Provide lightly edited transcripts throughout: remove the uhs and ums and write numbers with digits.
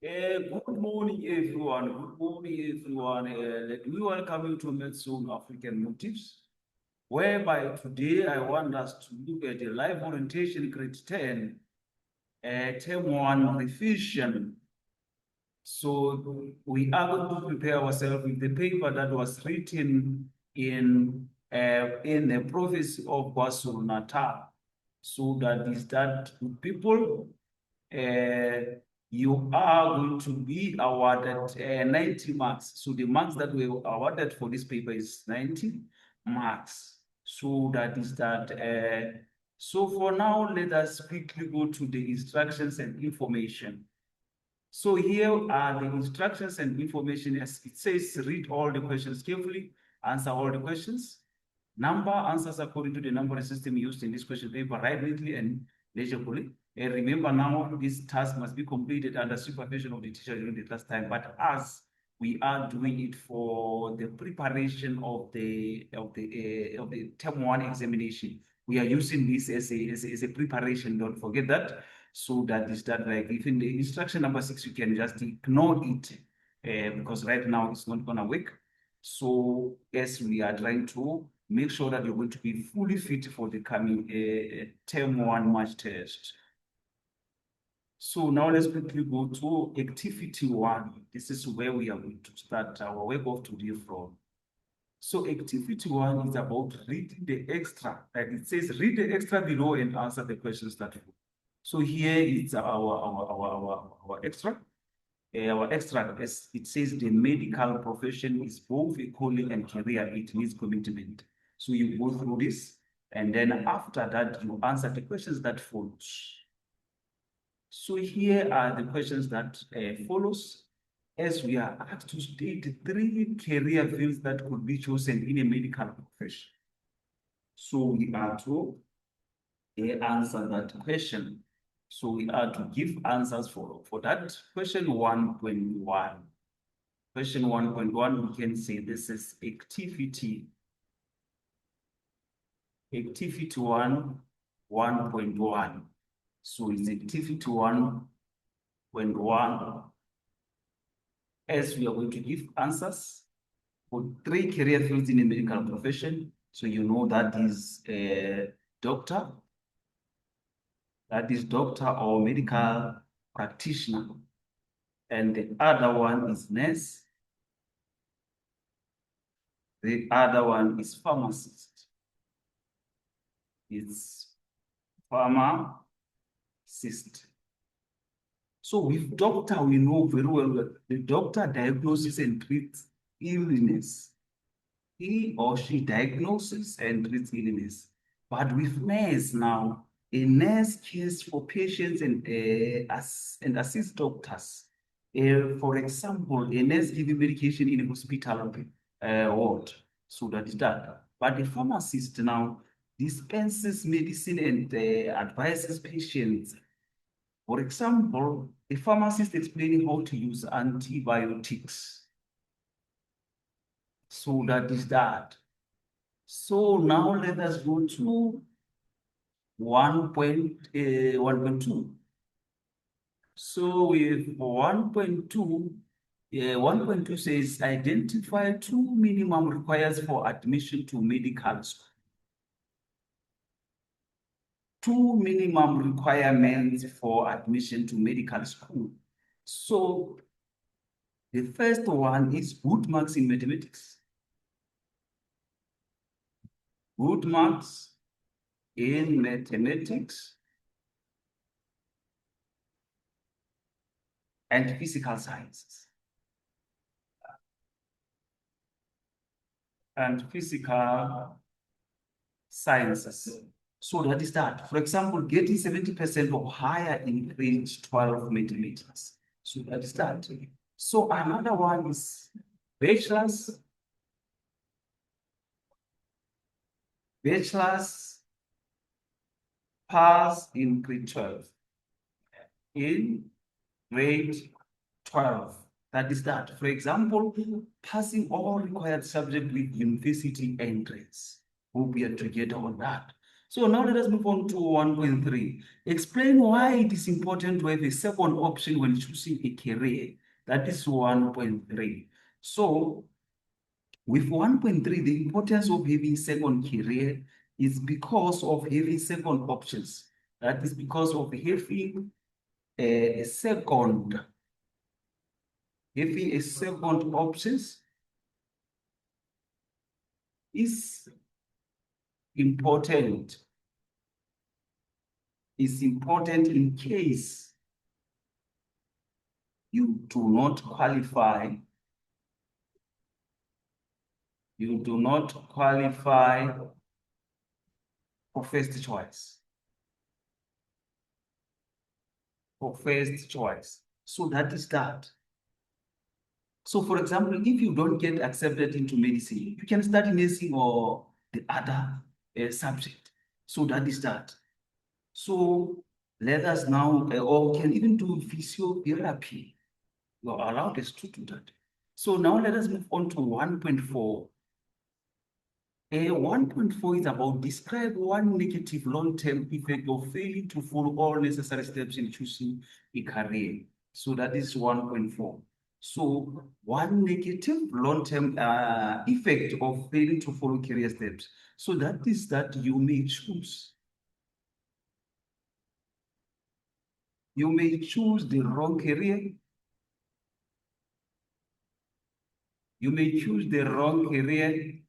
Good morning, everyone. Good morning, everyone. Let me welcome you to Medzone African Motives, whereby today I want us to look at a live orientation grade 10, term 1 revision. So we are going to prepare ourselves with the paper that was written in the province of KwaZulu-Natal. So that is that people you are going to be awarded 90 marks. So the marks that were awarded for this paper is 90 marks. So that is that. So for now, let us quickly go to the instructions and information. So here are the instructions and information. As it says, read all the questions carefully, answer all the questions. Number answers according to the numbering system used in this question paper, write neatly and legibly. And remember now, this task must be completed under supervision of the teacher during the class time. But as we are doing it for the preparation of the term 1 examination, we are using this as a preparation. Don't forget that. So that is that, like, if in the instruction number 6, you can just ignore it because right now it's not gonna work. So as we are trying to make sure that you're going to be fully fit for the coming term 1 March test. So now let's quickly go to activity 1. This is where we are going to start our work of today from. So activity 1 is about reading the extra. Like it says, read the extra below and answer the questions that follow. So here is our extra. Our extra, as it says, the medical profession is both a calling and career. It needs commitment. So you go through this, and then after that, you answer the questions that follows. So here are the questions that follows. As we are asked to state 3 career fields that could be chosen in a medical profession. So we are to answer that question. So we are to give answers for that. Question 1.1. Question 1.1, we can say this is activity. Activity 1, 1.1. So it's activity 1.1. As we are going to give answers for 3 career fields in a medical profession. So you know that is a doctor. That is doctor or medical practitioner. And the other one is nurse. The other one is pharmacist. It's pharmacist. So with doctor, we know very well that the doctor diagnoses and treats illness. He or she diagnoses and treats illness. But with nurse now, a nurse cares for patients and assists doctors. For example, a nurse giving medication in a hospital ward. So that is that. But the pharmacist now dispenses medicine and advises patients. For example, a pharmacist explaining how to use antibiotics. So that is that. So now let us go to 1.2. So with 1.2, 1.2 says identify 2 minimum requires for admission to medical school. 2 minimum requirements for admission to medical school. So the first one is good marks in mathematics. Good marks in mathematics and physical sciences. And physical sciences. So that is that. For example, getting 70% or higher in grade 12 mathematics. So that is that. So another one is bachelor's pass in grade 12. In grade 12. That is that. For example, passing all required subjects with university entrance. We'll be together on that. So now let us move on to 1.3. Explain why it is important to have a second option when choosing a career. That is 1.3. So with 1.3, the importance of having second career is because of having second options. That is because of having a second options is important. Is important in case you do not qualify. You do not qualify for first choice. For first choice. So that is that. So for example, if you don't get accepted into medicine, you can study nursing or the other subject. So that is that. So let us now, or we can even do physiotherapy. You are allowed us to do that. So now let us move on to 1.4. 1.4 is about describe one negative long-term effect of failing to follow all necessary steps in choosing a career. So that is 1.4. So one negative long-term effect of failing to follow career steps. So that is that you may choose. You may choose the wrong career. You may choose the wrong career.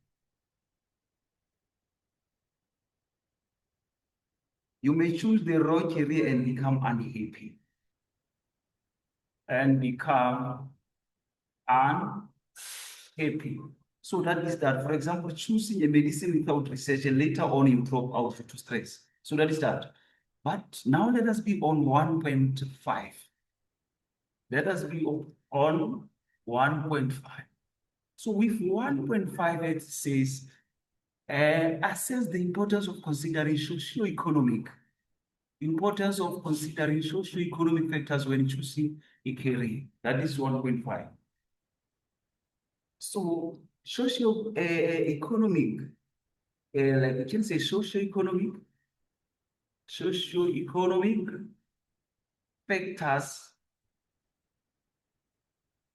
You may choose the wrong career and become unhappy. And become unhappy. So that is that. For example, choosing a medicine without research and later on you drop out due to stress. So that is that. But now let us be on 1.5. Let us be on 1.5. So with 1.5, it says, assess the importance of considering socio-economic factors when choosing a career. That is 1.5. So socio-economic, like you can say socio-economic factors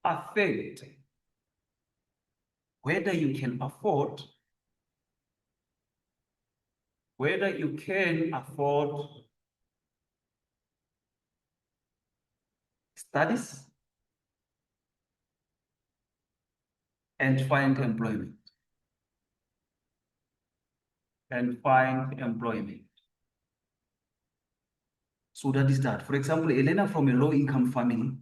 affect whether you can afford, studies and find employment. So that is that. For example, a learner from a low-income family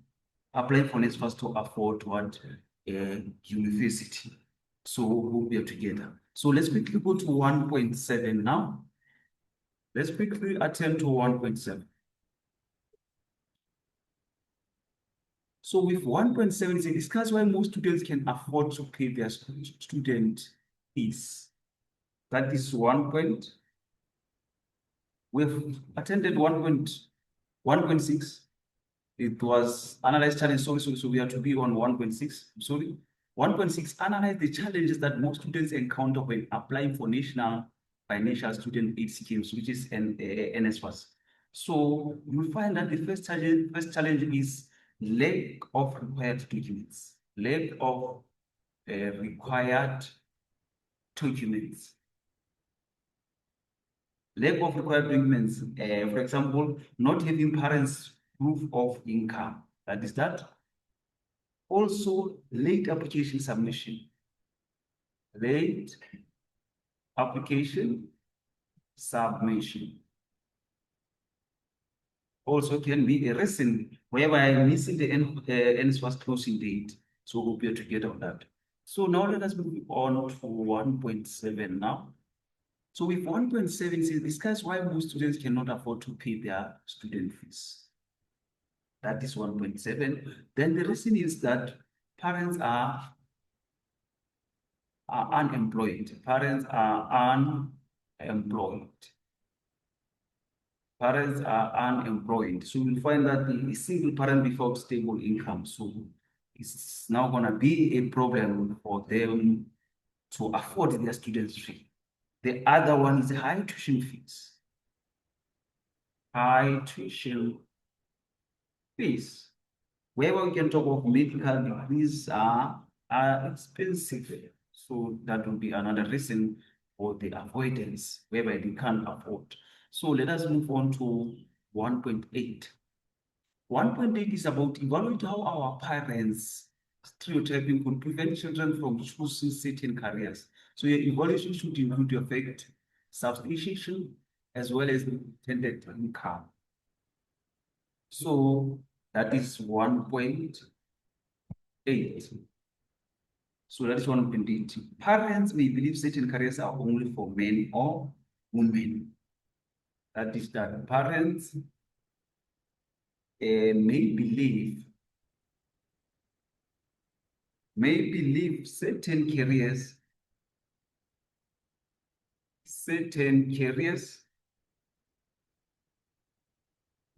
applying for NSFAS to afford what university. So we are together. So let's quickly go to 1.7 now. Let's quickly attend to 1.7. So with 1.7, it discuss why most students can afford to pay their student fees. That is 1 point. We've attended 1.6. It was analyzed challenge. So we have to be on 1.6. Sorry. 1.6 analyze the challenges that most students encounter when applying for National Financial Student Aid Schemes, which is NSFAS. So you find that the first challenge is lack of required documents. Lack of required documents. Lack of required documents, for example, not having parents' proof of income. That is that. Also, late application submission. Late application submission. Also can be a reason whereby I'm missing the NSFAS closing date. So we'll be able to get on that. So now let us move on to 1.7 now. So with 1.7, it discuss why most students cannot afford to pay their student fees. That is 1.7. Then the reason is that parents are unemployed. Parents are unemployed. Parents are unemployed. So you'll find that a single parent without stable income. So it's now going to be a problem for them to afford their students' fee. The other one is high tuition fees. High tuition fees. Wherever we can talk of medical degrees are expensive. So that will be another reason for the avoidance, whereby they can't afford. So let us move on to 1.8. 1.8 is about evaluate how our parents stereotyping could prevent children from choosing certain careers. So your evaluation should include your effect, substantiation, as well as intended income. So that is 1.8. So that is 1.8. Parents may believe certain careers are only for men or women. That is that parents may believe certain careers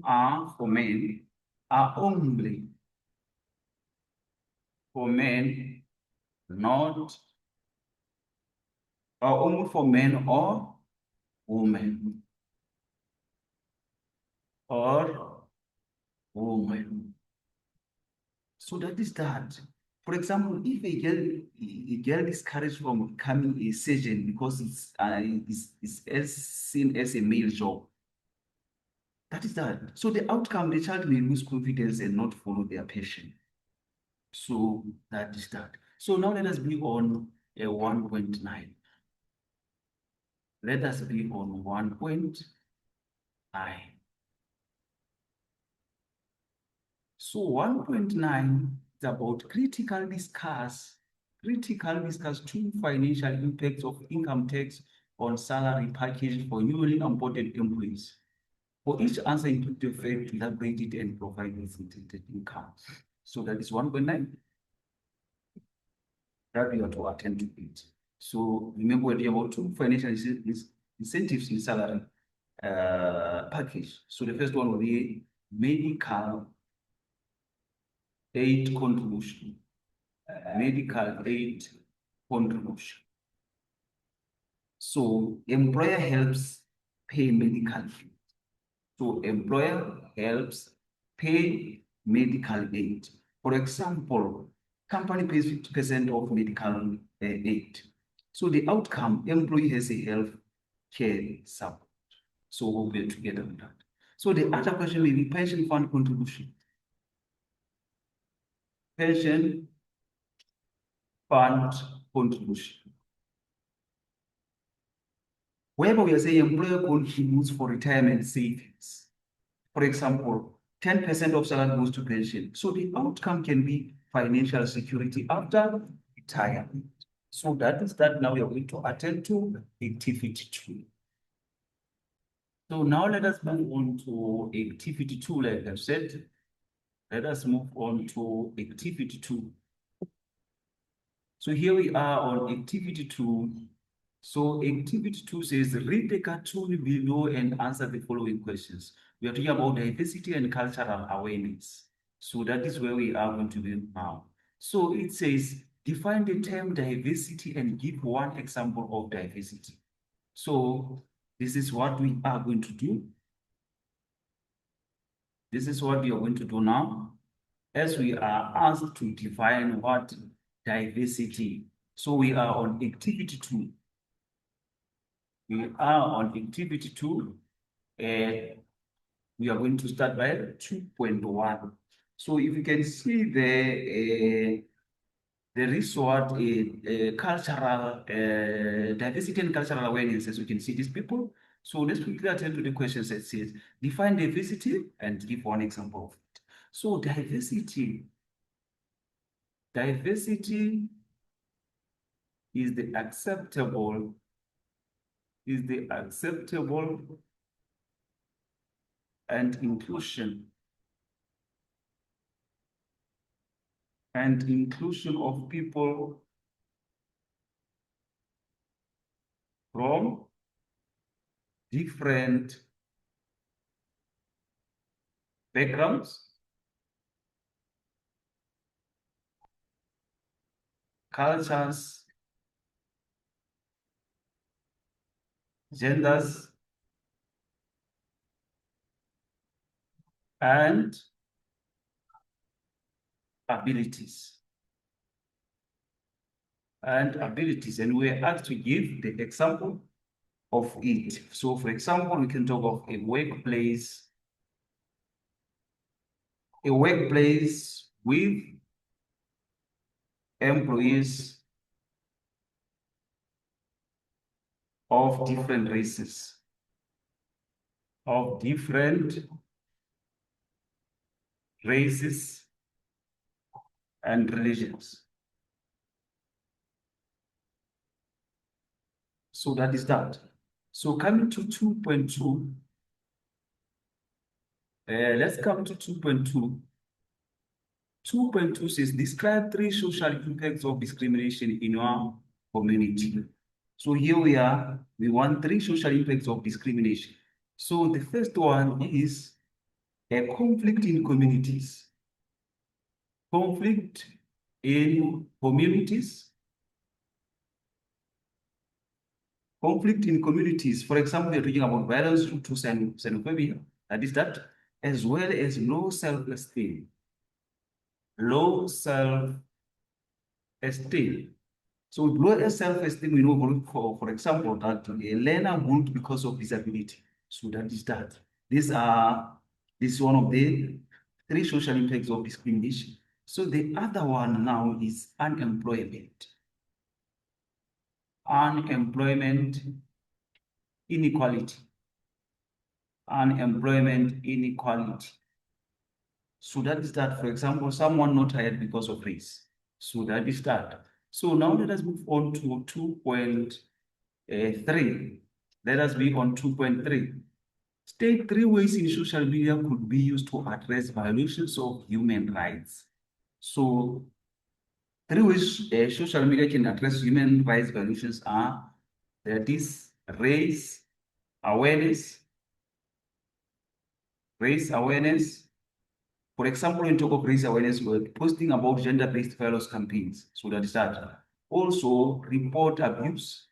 are for men, are only for men, not are only for men or women or women. So that is that. For example, if a girl is discouraged from becoming a surgeon because it's seen as a male job, that is that. So the outcome, the child may lose confidence and not follow their passion. So that is that. So now let us be on a 1.9. Let us be on 1.9. So 1.9 is about critical discuss two financial impacts of income tax on salary package for newly onboarded employees. For each answer, include the effect, elaborate it, and provide its intended income. So that is 1.9 that we are to attend to it. So remember, we're about two financial incentives in salary package. So the first one will be medical aid contribution. Medical aid contribution. So employer helps pay medical fee. So employer helps pay medical aid. For example, company pays 50% of medical aid. So the outcome, employee has a health care support. So we'll be together with that. So the other question may be pension fund contribution. Pension fund contribution. Wherever we are saying employer contributes for retirement savings. For example, 10% of salary goes to pension. So the outcome can be financial security after retirement. So that is that. Now we are going to attend to activity 2. So now let us move on to activity 2, like I've said. Let us move on to activity 2. So here we are on activity 2. So activity 2 says, read the cartoon below and answer the following questions. We are talking about diversity and cultural awareness. So that is where we are going to be now. So it says, define the term diversity and give one example of diversity. So this is what we are going to do. This is what we are going to do now, as we are asked to define what diversity. So we are on activity 2. We are on activity 2, and we are going to start by 2.1. So if you can see there is what cultural diversity and cultural awareness, as you can see these people. So let's quickly attend to the questions that says, define diversity and give one example of it. So diversity is the acceptable and inclusion of people from different backgrounds, cultures, genders, and abilities. And we are asked to give the example of it. So, for example, we can talk of a workplace with employees of different races, of different races and religions. So that is that. So coming to 2.2, let's come to 2.2. 2.2 says, describe 3 social impacts of discrimination in your community. So here we are, we want 3 social impacts of discrimination. So the first one is a conflict in communities. Conflict in communities. Conflict in communities. For example, we're talking about violence due to xenophobia, that is that, as well as low self-esteem. Low self-esteem. So with low self-esteem, we know, for example, that a learner won't because of disability. So that is that. This is one of the 3 social impacts of discrimination. So the other one now is unemployment. Unemployment inequality. Unemployment inequality. So that is that. For example, someone not hired because of race. So that is that. So now let us move on to 2.3. Let us be on 2.3. State 3 ways in social media could be used to address violations of human rights. So 3 ways social media can address human rights violations are, that is, race awareness. Race awareness. For example, in talk of race awareness, we're posting about gender-based violence campaigns. So that is that. Also, report abuse.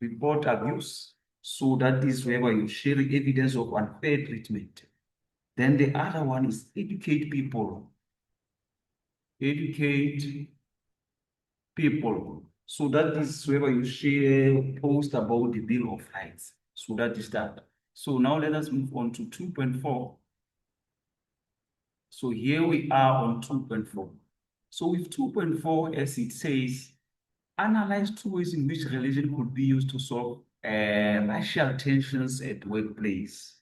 Report abuse. So that is wherever you share evidence of unfair treatment. Then the other one is educate people. Educate people. So that is wherever you share post about the Bill of Rights. So that is that. So now let us move on to 2.4. So here we are on 2.4. So with 2.4, as it says, analyze 2 ways in which religion could be used to solve racial tensions at workplace.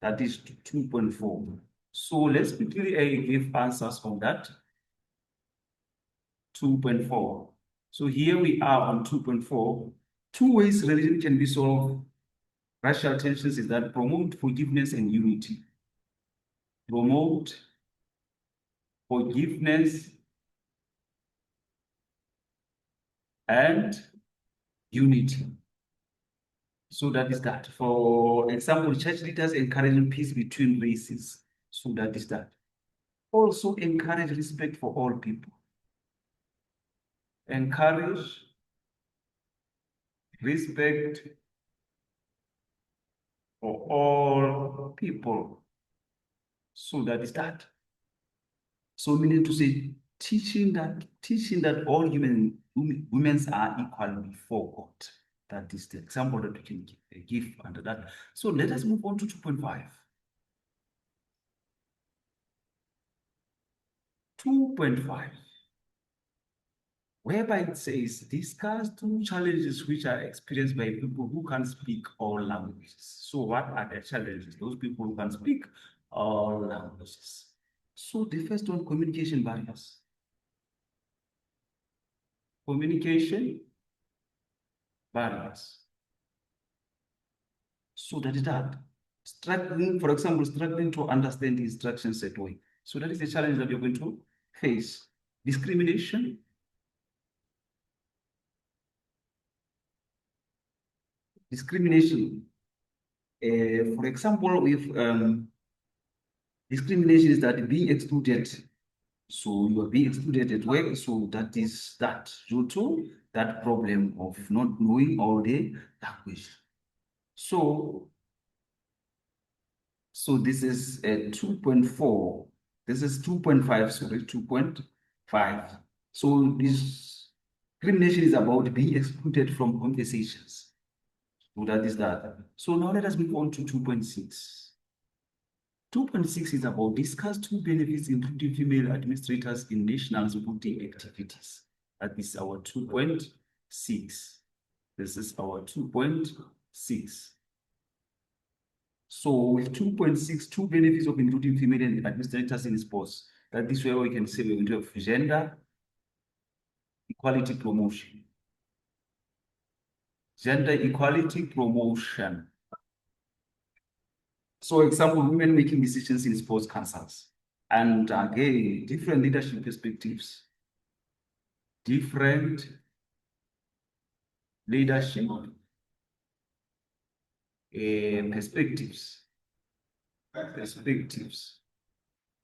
That is 2.4. So let's quickly give answers on that. 2.4. So here we are on 2.4. 2 ways religion can be solved racial tensions is that promote forgiveness and unity. Promote forgiveness and unity. So that is that. For example, church leaders encouraging peace between races. So that is that. Also encourage respect for all people. Encourage respect for all people. So that is that. So meaning to say, teaching that all women are equal before God. That is the example that we can give under that. So let us move on to 2.5. 2.5, whereby it says, discuss 2 challenges which are experienced by people who can speak all languages. So what are the challenges? Those people who can speak all languages. So the first one, communication barriers. Communication barriers. So that is that. Struggling, for example, struggling to understand the instructions set way. So that is the challenge that you're going to face. Discrimination. Discrimination. For example, if discrimination is that being excluded So you are being excluded at work. So that is that due to that problem of not knowing all the language. So, so this is 2.4. This is 2.5, sorry, 2.5. So discrimination is about being excluded from conversations. So that is that. So now let us move on to 2.6. 2.6 is about discuss two benefits including female administrators in national voting activities. That is our 2.6. This is our 2.6. So with 2.6, two benefits of including female administrators in sports. That is where we can say we're going to have gender equality promotion. Gender equality promotion. So example, women making decisions in sports councils. And again, different leadership perspectives, different leadership perspectives.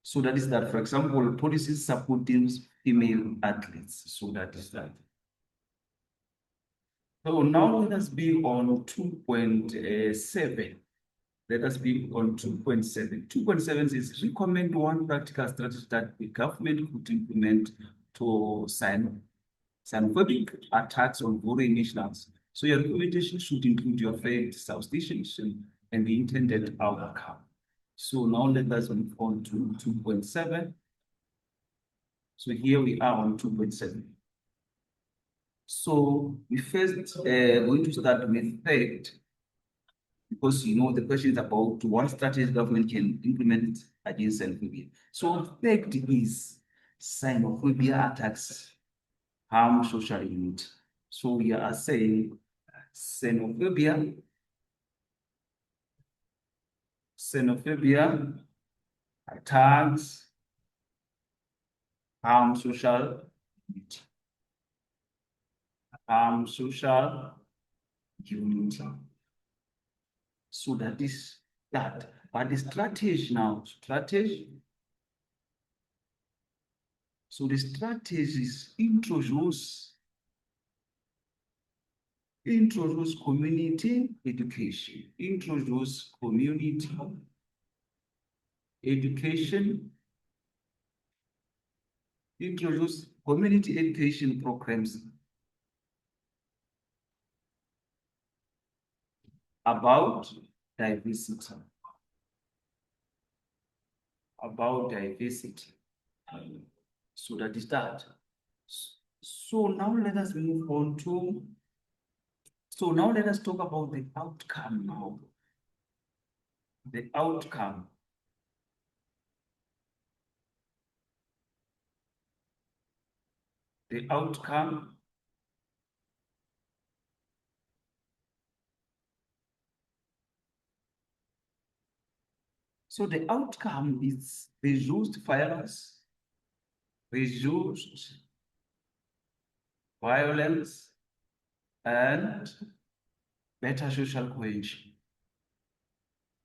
So that is that, for example, policies supporting female athletes. So that is that. So now let us be on 2.7. Let us be on 2.7. 2.7 is recommend one practical strategy that the government could implement to xenophobic attacks on foreign nationals. So your recommendation should include your fact, substitution, and the intended outcome. So now let us move on to 2.7. So here we are on 2.7. So we first going to start with fact, because you know the question is about what strategy government can implement against xenophobia. So fact is xenophobia attacks harm social unity. So we are saying xenophobia attacks harm social unity. Social unity. So that is that. But the strategy now, so the strategy is introduce community education. Introduce community education. Introduce community education programs about diversity. About diversity. So that is that. So now let us move on to, so now let us talk about the outcome now. The outcome. The outcome. So the outcome is reduced violence, and better social cohesion.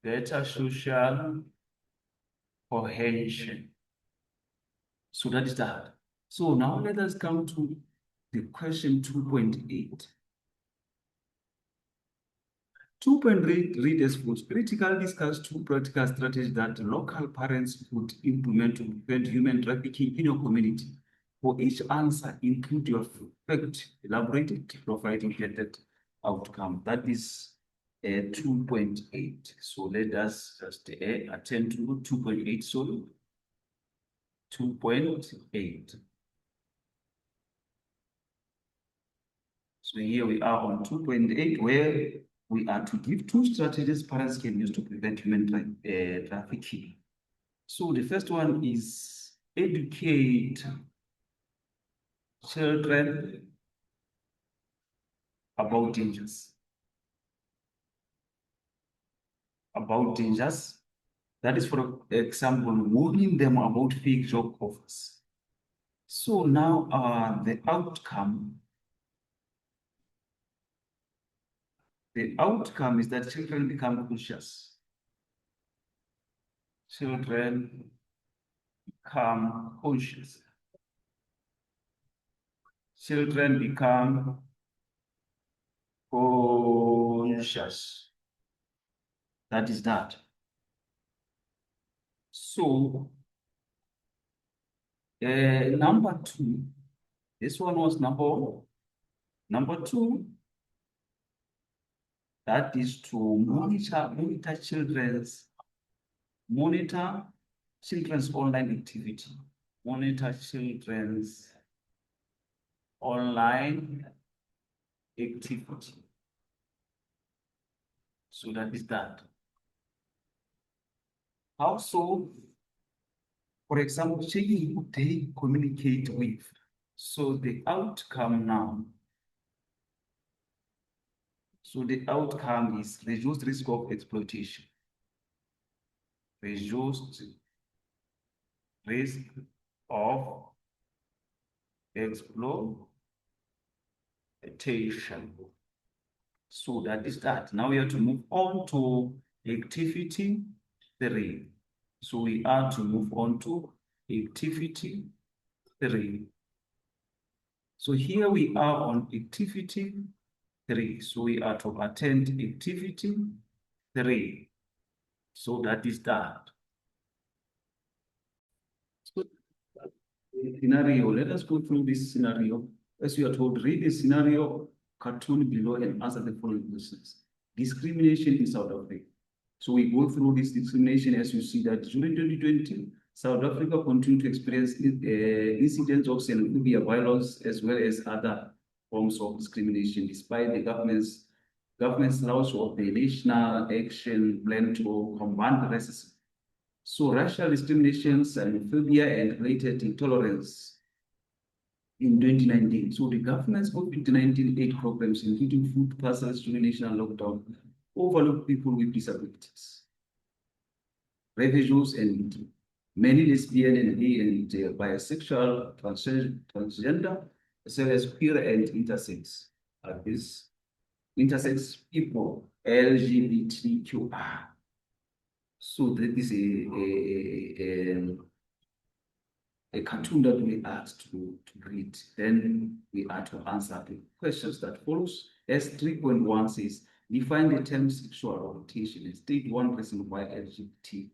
Better social cohesion. So that is that. So now let us come to the question 2.8. 2.8 read as follows. Critically discuss two practical strategies that local parents could implement to prevent human trafficking in your community. For each answer, include your fact, elaborated, providing intended outcome. That is 2.8. So let us just attend to 2.8. So 2.8. So here we are on 2.8, where we are to give two strategies parents can use to prevent human trafficking. So the first one is educate children about dangers. About dangers. That is, for example, warning them about fake job offers. So now the outcome is that children become cautious. Children become conscious. Children become conscious. That is that. So, number two, this one was number one. Number two, that is to monitor children's online activity. Monitor children's online activity. So that is that. Also, for example, checking who they communicate with. So the outcome now. So the outcome is reduced risk of exploitation. Reduced risk of exploitation. So that is that. Now we have to move on to activity 3. So we are to move on to activity 3. So here we are on activity 3. So we are to attend activity 3. So that is that. So, scenario, let us go through this scenario. As you are told, read the scenario cartoon below and answer the following questions. Discrimination in South Africa. So we go through this discrimination as you see that during 2020, South Africa continued to experience incidents of xenophobia, violence, as well as other forms of discrimination, despite the government's launch of the National Action Plan to combat racism. So racial discrimination, xenophobia, and related intolerance in 2019. So the government's COVID-19 aid programs, including food parcels during national lockdown, overlooked people with disabilities, refugees, and many lesbian and gay and bisexual, transgender, as well as queer and intersex. These intersex people, LGBTQI. So that is a cartoon that we asked to read. Then we are to answer the questions that follows. S3.1 says, define the term sexual orientation and state one reason why LGBT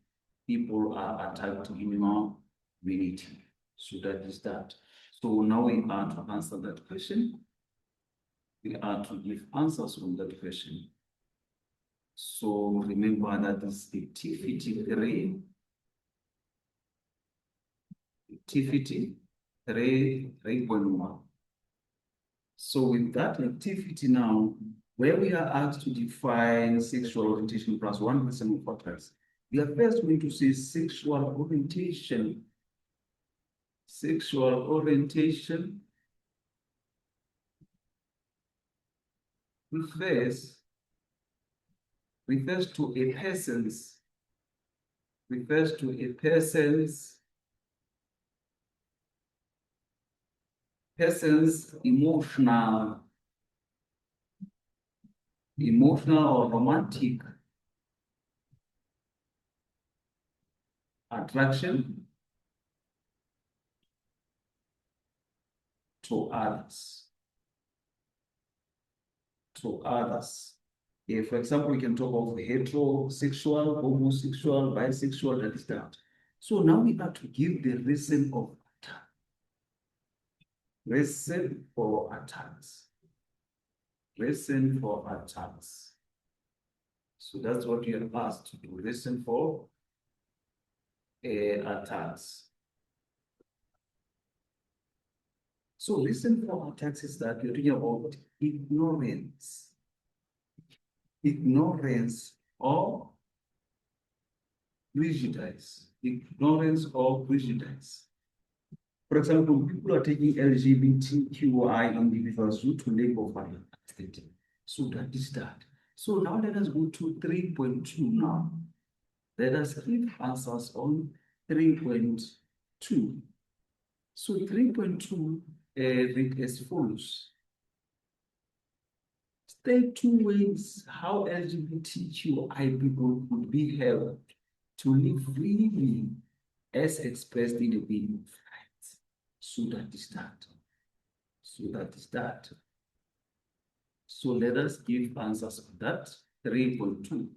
people are attacked in our community. So that is that. So now we are to answer that question. We are to give answers on that question. So remember that is activity 3. Activity 3.1. So with that activity now, where we are asked to define sexual orientation plus one reason of factors, we are first going to say sexual orientation. Sexual orientation refers to a person's emotional or romantic attraction to others. For example, we can talk of heterosexual, homosexual, bisexual, that is that. So now we have to give the reason of attack. Reason for attacks. Reason for attacks. So that's what you are asked to do. Reason for attacks. So reason for attacks is that we're talking about ignorance. Ignorance or prejudice. Ignorance or prejudice. For example, people are taking LGBTQI individuals due to lack of understanding. So that is that. So now let us go to 3.2 now. Let us give answers on 3.2. So 3.2 read as follows. State 2 ways how LGBTQI people could be helped to live freely as expressed in the Bill of Rights. So that is that. So that is that. So let us give answers on that. 3.2.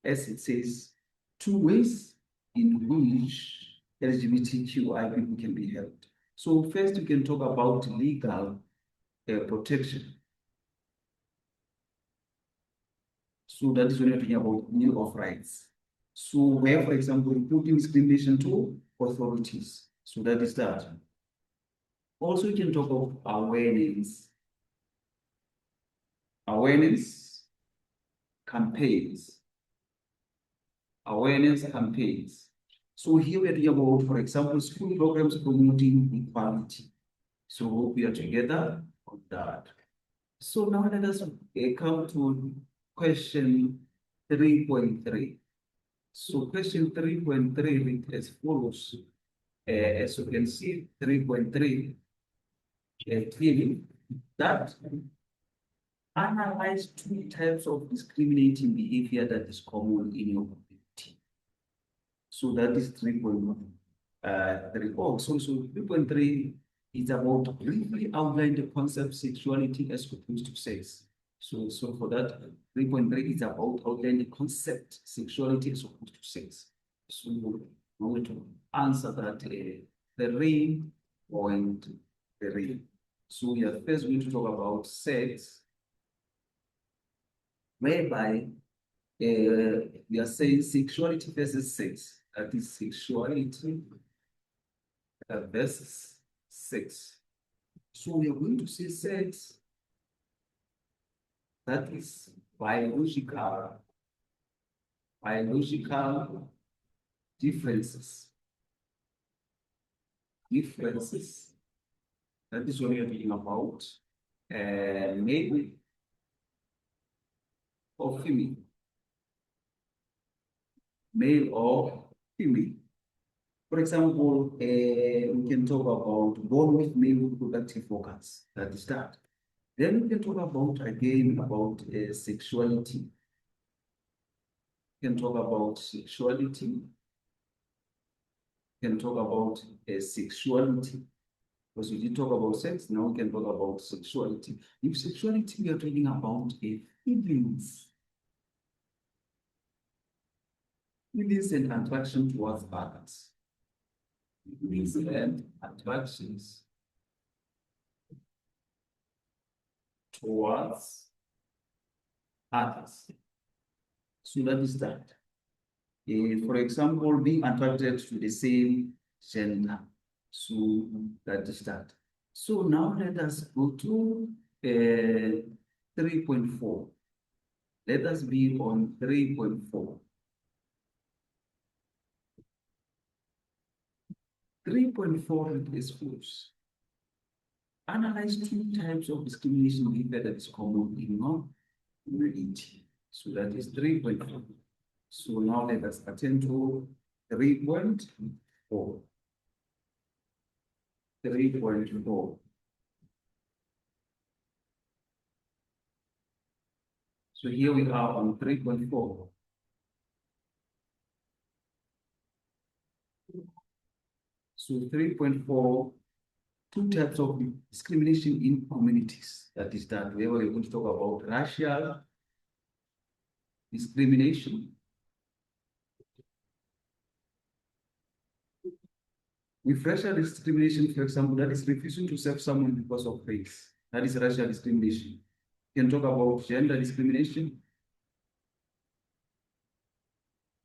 As it says, 2 ways in which LGBTQI people can be helped. So first, you can talk about legal protection. So that is when you're talking about Bill of Rights. So where, for example, reporting discrimination to authorities. So that is that. Also, you can talk of awareness. Awareness campaigns. Awareness campaigns. So here we're talking about, for example, school programs promoting equality. So we are together on that. So now let us come to question 3.3. So question 3.3 reads as follows. As you can see, 3.3 clearly that analyze 2 types of discriminating behavior that is common in your community. So that is 3.1. So 3.3 is about briefly outline the concept sexuality as opposed to sex. So for that, 3.3 is about outline the concept sexuality as opposed to sex. So I'm going to answer that 3.3. So we are first going to talk about sex, whereby we are saying sexuality versus sex. That is sexuality versus sex. So we are going to say sex, that is biological differences. That is what we are talking about. Male or female. Male or female. For example, we can talk about born with male reproductive organs. That is that. Then we can talk about again about sexuality. We can talk about sexuality. We can talk about sexuality. Because we did talk about sex, now we can talk about sexuality. If sexuality, we are talking about feelings. Feelings and attraction towards others. Feelings and attractions towards others. So that is that. For example, being attracted to the same gender. So that is that. So now let us go to 3.4. Let us be on 3.4. 3.4 is false. Analyze 2 types of discrimination behavior that is common in your community. So that is 3.4. So now let us attend to 3.4. 3.4. So here we are on 3.4. So 3.4, 2 types of discrimination in communities. That is that. Where we're going to talk about racial discrimination. With racial discrimination, for example, that is refusing to serve someone because of race. That is racial discrimination. You can talk about gender discrimination.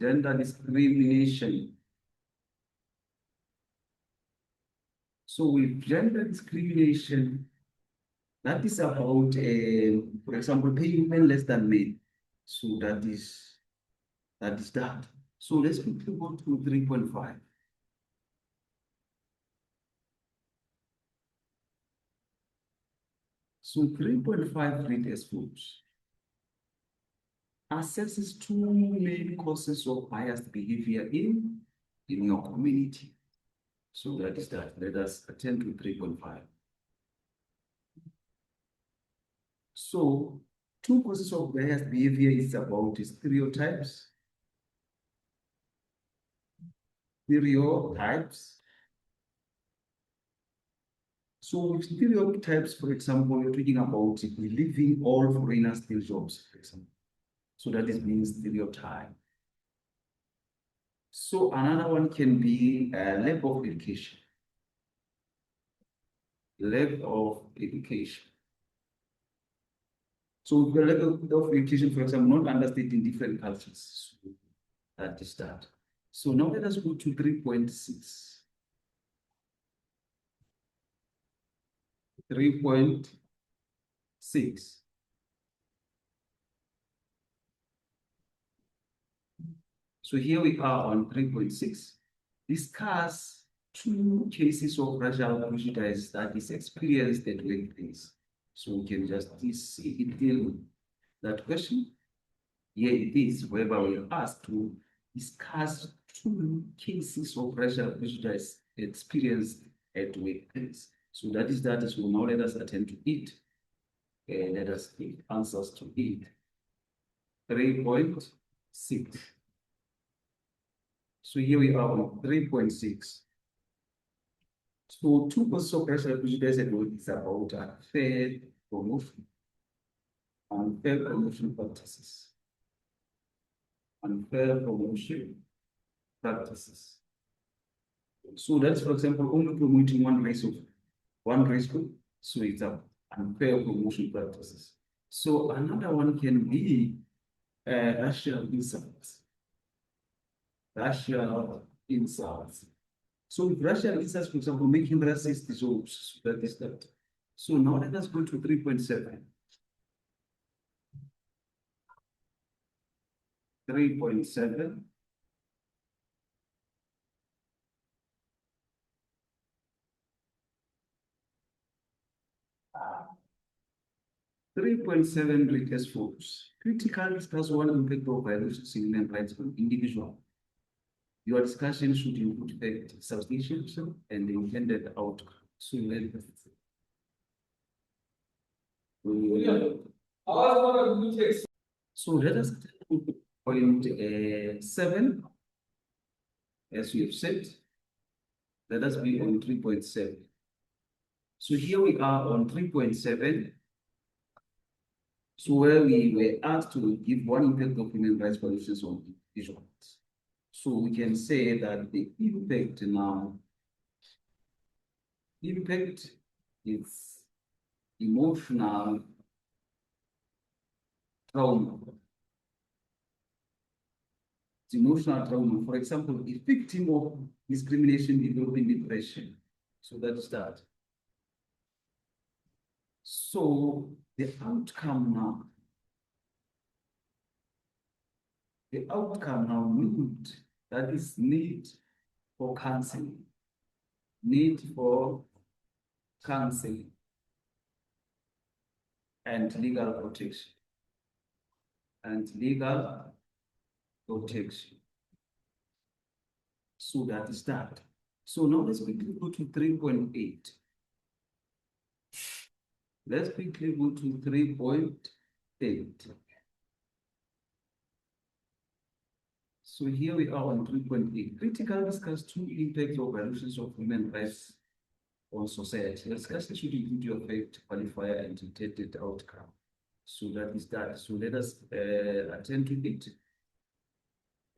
Gender discrimination. So with gender discrimination, that is about, for example, paying women less than men. So that is that. So let's quickly go to 3.5. So 3.5 read as follows. Assesses 2 main causes of biased behavior in your community. So that is that. Let us attend to 3.5. So 2 causes of biased behavior is about stereotypes. stereotypes. So with stereotypes, for example, you're talking about believing all foreigners steal jobs, for example. So that is being stereotype. So another one can be lack of education. Lack of education. So the lack of education, for example, not understanding different cultures. So that is that. So now let us go to 3.6. 3.6. So here we are on 3.6. Discuss two cases of racial prejudice that is experienced at workplace. So we can just see it in that question. Here it is, whereby we are asked to discuss two cases of racial prejudice experienced at workplace. So that is that. So now let us attend to it. Let us give answers to it. 3.6. So here we are on 3.6. So two causes of racial prejudice at work is about unfair promotion, unfair promotion practices, unfair promotion practices. So that's, for example, only promoting one race group. So it's unfair promotion practices. So another one can be racial insults. Racial insults. So with racial insults, for example, making racist jokes, that is that. So now let us go to 3.7. 3.7. 3.7 reads as follows. Critical discuss one impact of violations in human rights on individual. Your discussion should include fact, substantiation, and the intended outcome. So let us point 7, as we have said. Let us be on 3.7. So here we are on 3.7. So where we were asked to give one impact of human rights violations on individuals. So we can say that the impact now, impact is emotional trauma. It's emotional trauma. For example, a victim of discrimination developing depression. So that is that. So the outcome now need, that is need for counseling. Need for counseling and legal protection. And legal protection. So that is that. So now let's quickly go to 3.8. Let's quickly go to 3.8. So here we are on 3.8. Critical discuss two impacts of violations of human rights on society. The discussion should include your effect, qualifier, and intended outcome. So that is that. So let us attend to it.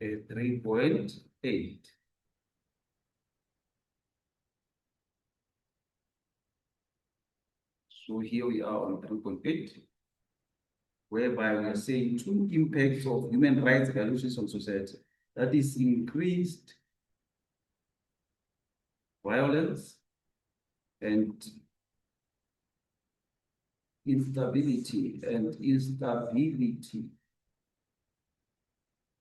3.8. So here we are on 3.8, whereby we are saying two impacts of human rights violations on society. That is increased violence and instability.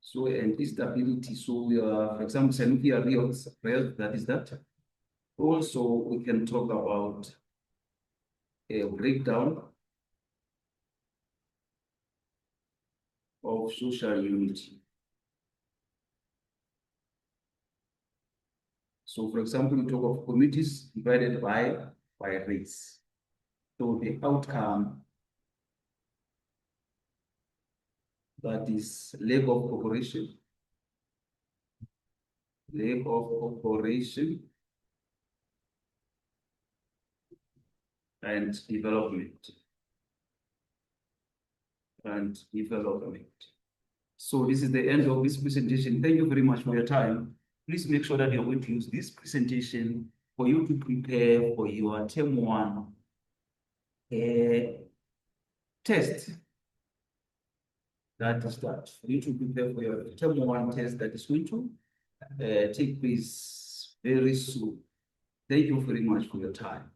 So, and instability. So we are, for example, nuclear riots, that is that. Also, we can talk about a breakdown of social unity. So, for example, we talk of communities divided by race. So the outcome, that is lack of cooperation, lack of cooperation and development. So this is the end of this presentation. Thank you very much for your time. Please make sure that you're going to use this presentation for you to prepare for your term one test. That is that. For you to prepare for your term one test that is going to take place very soon. Thank you very much for your time.